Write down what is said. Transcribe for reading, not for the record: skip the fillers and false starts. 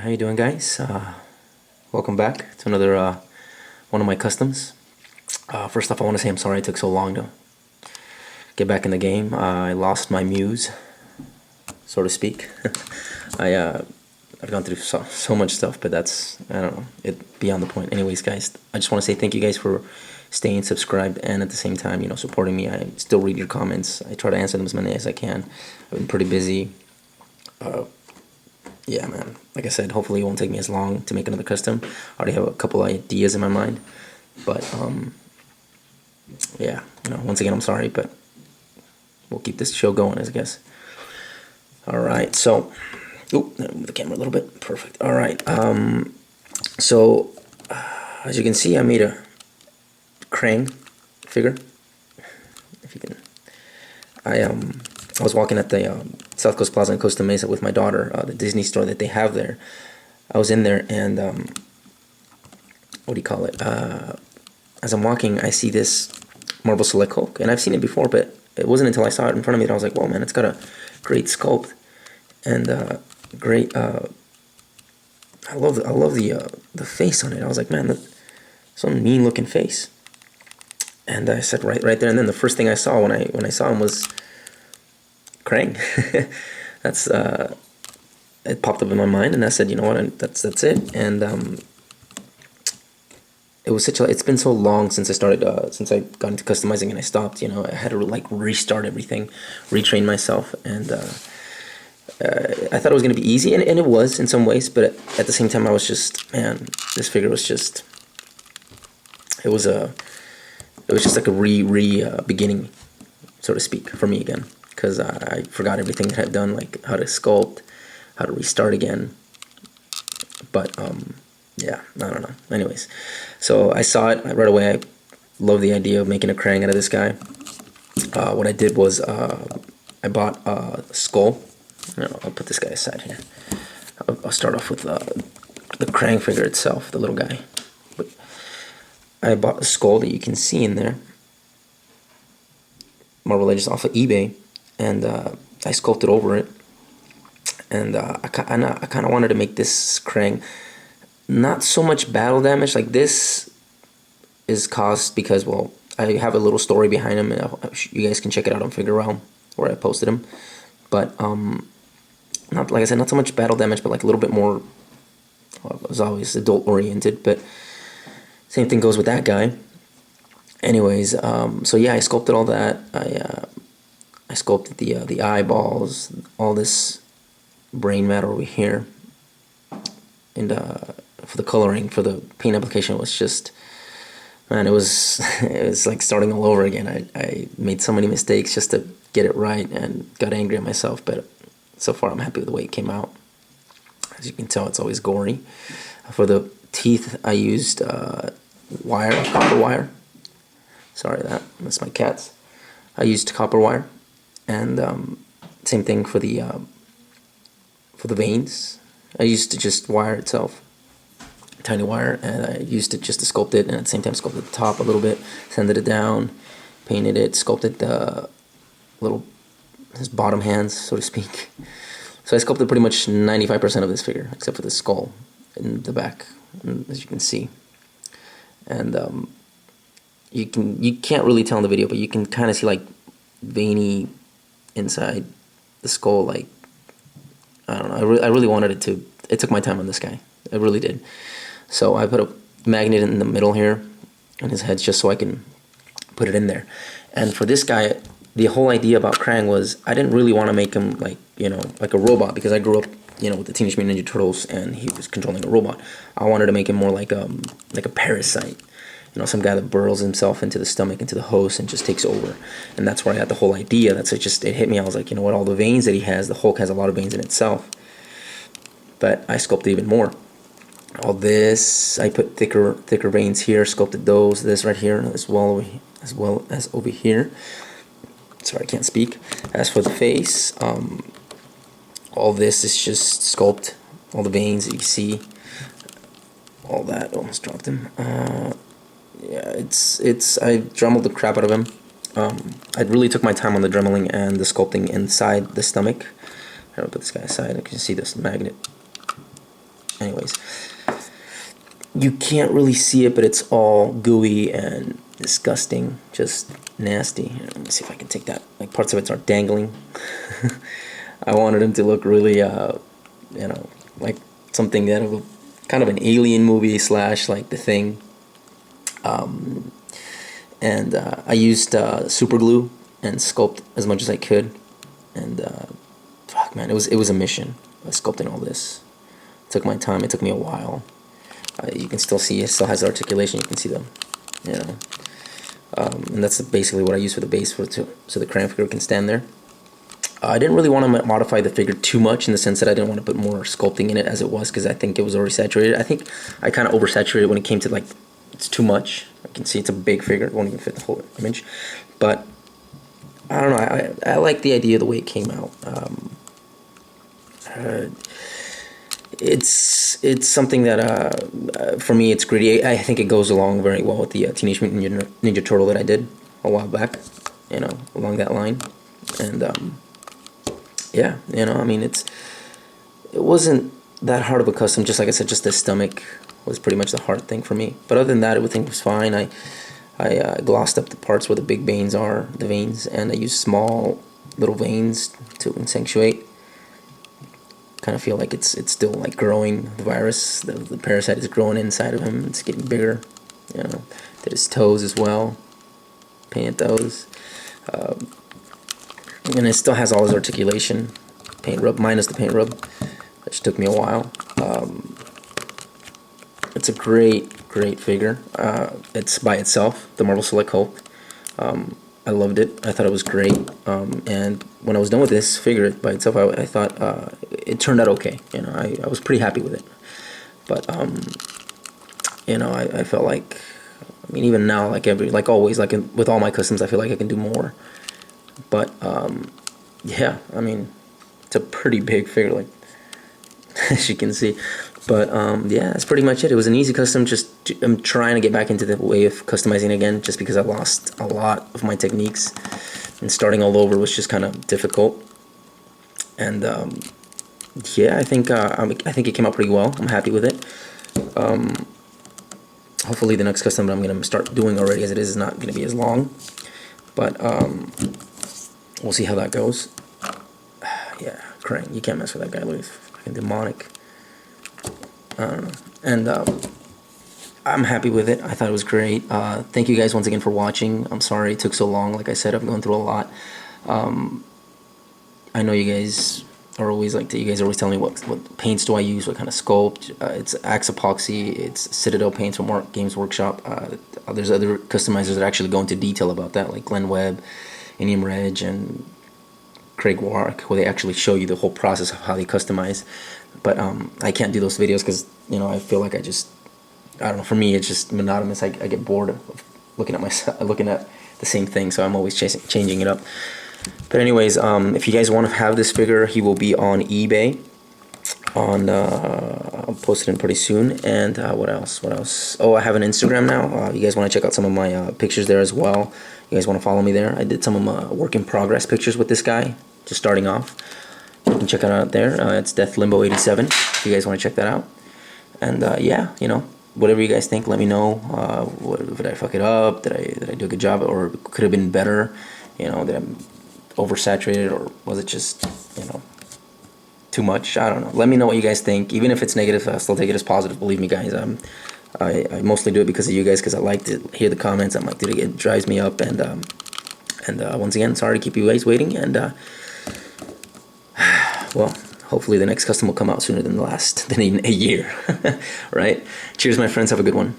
how you doing, guys? Welcome back to another one of my customs. First off, I want to say I'm sorry it took so long to get back in the game. I lost my muse, so to speak. I've gone through so much stuff, but that's, I don't know, it beyond the point. Anyways, guys, I just want to say thank you guys for staying subscribed and at the same time, supporting me. I still read your comments. I try to answer them as many as I can. I've been pretty busy. Yeah, man, like I said, hopefully it won't take me as long to make another custom. I already have a couple ideas in my mind, but yeah, once again, I'm sorry, but we'll keep this show going, I guess. All right, so move the camera a little bit. Perfect. All right, so as you can see, I made a Kraang figure. If you can, I was walking at the South Coast Plaza in Costa Mesa with my daughter, the Disney store that they have there. I was in there, and what do you call it? As I'm walking, I see this Marvel Select Hulk, and I've seen it before, but it wasn't until I saw it in front of me that I was like, "Whoa, man! It's got a great sculpt and great." I love the face on it. I was like, "Man, that's some mean looking face." And I said right there, and then the first thing I saw when I saw him was Kraang. That's it popped up in my mind, and I said, you know what, that's it. And it was it's been so long since I started since I got into customizing, and I stopped. I had to like restart everything, retrain myself, and I thought it was gonna be easy, and it was in some ways, but at the same time I was just, man, this figure was just, it was just like a beginning, so to speak, for me again, because I forgot everything that I'd done, like how to sculpt, how to restart again. But yeah, I don't know. Anyways, so I saw it right away. I love the idea of making a Kraang out of this guy. What I did was I bought a skull. I'll put this guy aside here. I'll start off with the Kraang figure itself, the little guy. But I bought a skull that you can see in there. Marvel Legends off of eBay, and I sculpted over it. And I kind of wanted to make this Kraang not so much battle damage. Like, this is caused because, well, I have a little story behind him, and you guys can check it out on Figure Realm where I posted him. But not, like I said, not so much battle damage, but like a little bit more, as always, adult oriented. But same thing goes with that guy. Anyways, so yeah, I sculpted all that. I sculpted the eyeballs, all this brain matter over here, and for the coloring, for the paint application, it was just, man, it was it was like starting all over again. I made so many mistakes just to get it right, and got angry at myself, but so far I'm happy with the way it came out. As you can tell, it's always gory. For the teeth, I used copper wire. Sorry, that's my cats. I used copper wire, and same thing for the veins. I used to just wire itself, tiny wire, and I used it just to sculpt it, and at the same time sculpted the top a little bit, sanded it down, painted it, sculpted the his bottom hands, so to speak. So I sculpted pretty much 95% of this figure, except for the skull in the back, as you can see. And you can't really tell in the video, but you can kind of see like veiny inside the skull. Like, I don't know. I really wanted it to. It took my time on this guy. It really did. So I put a magnet in the middle here on his head just so I can put it in there. And for this guy, the whole idea about Kraang was I didn't really want to make him like like a robot, because I grew up with the Teenage Mutant Ninja Turtles, and he was controlling a robot. I wanted to make him more like a parasite. Some guy that burrows himself into the stomach, into the host, and just takes over. And that's where I had the whole idea. It hit me. I was like, you know what, all the veins that he has, the Hulk has a lot of veins in itself. But I sculpted even more. All this, I put thicker veins here, sculpted those, this right here, as well as over here. Sorry, I can't speak. As for the face, all this is just sculpt, all the veins that you see, all that. Almost dropped him. Yeah, I dremeled the crap out of him. I really took my time on the dremeling and the sculpting inside the stomach. I'm gonna put this guy aside. I can see this magnet. Anyways, you can't really see it, but it's all gooey and disgusting, just nasty. Here, let me see if I can take that. Like parts of it are dangling. I wanted him to look really, like something that of a kind of an alien movie slash like The Thing. And I used super glue and sculpt as much as I could. And fuck, man, it was a mission. Sculpting all this. It took my time. It took me a while. You can still see it still has articulation. You can see them, you know. And that's basically what I use for the base so the Kraang figure can stand there. I didn't really want to modify the figure too much in the sense that I didn't want to put more sculpting in it as it was, because I think it was already saturated. I think I kind of oversaturated when it came to like it's too much. I can see it's a big figure. It won't even fit the whole image. But I don't know. I like the idea of the way it came out. It's something that for me it's gritty. I think it goes along very well with the Teenage Mutant Ninja Turtle that I did a while back, you know, along that line. And yeah, you know, I mean, it wasn't that hard of a custom. Just like I said, just the stomach was pretty much the hard thing for me. But other than that, everything was fine. I glossed up the parts where the big veins are, the veins, and I used small little veins to accentuate. Kind of feel like it's still like growing. The virus, the parasite is growing inside of him. It's getting bigger. You know, did his toes as well. Painted those, and it still has all his articulation. Paint rub minus the paint rub, which took me a while. It's a great figure. It's by itself, the Marvel Select Hulk. I loved it. I thought it was great. And when I was done with this figure by itself, I thought it turned out okay. You know, I was pretty happy with it. But you know, I felt like, I mean, even now, like always, with all my customs, I feel like I can do more. But yeah, I mean, it's a pretty big figure, like as you can see. But yeah, that's pretty much it. It was an easy custom. I'm trying to get back into the way of customizing again, just because I lost a lot of my techniques, and starting all over was just kind of difficult. And yeah, I think it came out pretty well. I'm happy with it. Hopefully, the next custom that I'm gonna start doing already, as it is not gonna be as long. But we'll see how that goes. Yeah, Kraang, you can't mess with that guy. He's fucking demonic. I don't know. And I'm happy with it. I thought it was great. Thank you guys once again for watching. I'm sorry it took so long. Like I said, I'm going through a lot. I know you guys are always you guys are always telling me what paints do I use, what kind of sculpt. It's Axe Epoxy, it's Citadel paints from Games Workshop. There's other customizers that actually go into detail about that, like Glenn Webb, Indian Reg, and Craig Warwick, where they actually show you the whole process of how they customize. But I can't do those videos because, you know, I feel like I don't know, for me it's just monotonous. I get bored of looking at myself, looking at the same thing, so I'm always changing it up. But anyways, if you guys want to have this figure, he will be on eBay. I'll post it in pretty soon. And what else? Oh, I have an Instagram now. You guys want to check out some of my pictures there as well. You guys want to follow me there? I did some of my work in progress pictures with this guy, just starting off. You can check it out there. It's Death Limbo 87. If you guys want to check that out. And yeah, you know, whatever you guys think, let me know. Did I fuck it up? Did I do a good job, or could have been better? You know, did I oversaturated, or was it just, you know, too much? I don't know. Let me know what you guys think. Even if it's negative, I'll still take it as positive. Believe me, guys. I mostly do it because of you guys, because I like to hear the comments. I'm like, dude, it drives me up. And once again, sorry to keep you guys waiting. And well, hopefully the next custom will come out sooner than in a year. Right? Cheers, my friends. Have a good one.